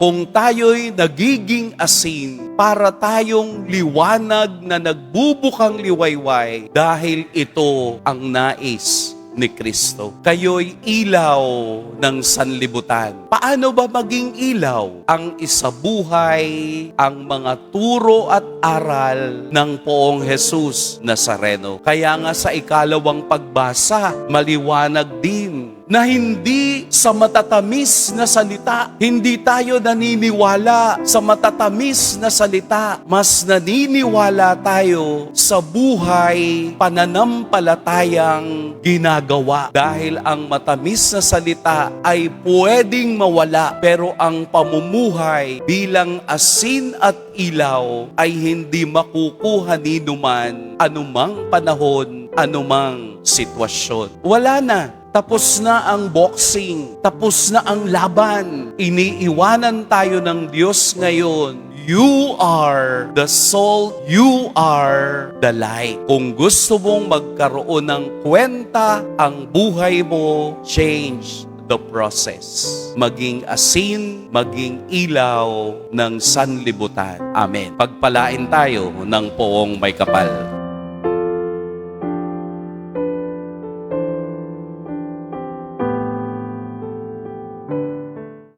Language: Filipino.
Kung tayo'y nagiging asin, para tayong liwanag na nagbubukang liwayway dahil ito ang nais ni Kristo. Kayo'y ilaw ng sanlibutan. Paano ba maging ilaw? Ang isabuhay, ang mga turo at aral ng Poong Jesus Nazareno. Kaya nga sa ikalawang pagbasa, maliwanag din na hindi sa matatamis na salita. Hindi tayo naniniwala sa matatamis na salita. Mas naniniwala tayo sa buhay pananampalatayang ginagawa. Dahil ang matamis na salita ay pwedeng mawala, pero ang pamumuhay bilang asin at ilaw ay hindi makukuha ni numan, anumang panahon, anumang sitwasyon. Wala na. Tapos na ang boxing, tapos na ang laban. Iniiwanan tayo ng Diyos ngayon. You are the salt, you are the light. Kung gusto mong magkaroon ng kwenta ang buhay mo, change the process. Maging asin, maging ilaw ng sanlibutan. Amen. Pagpalain tayo ng Poong May Kapal.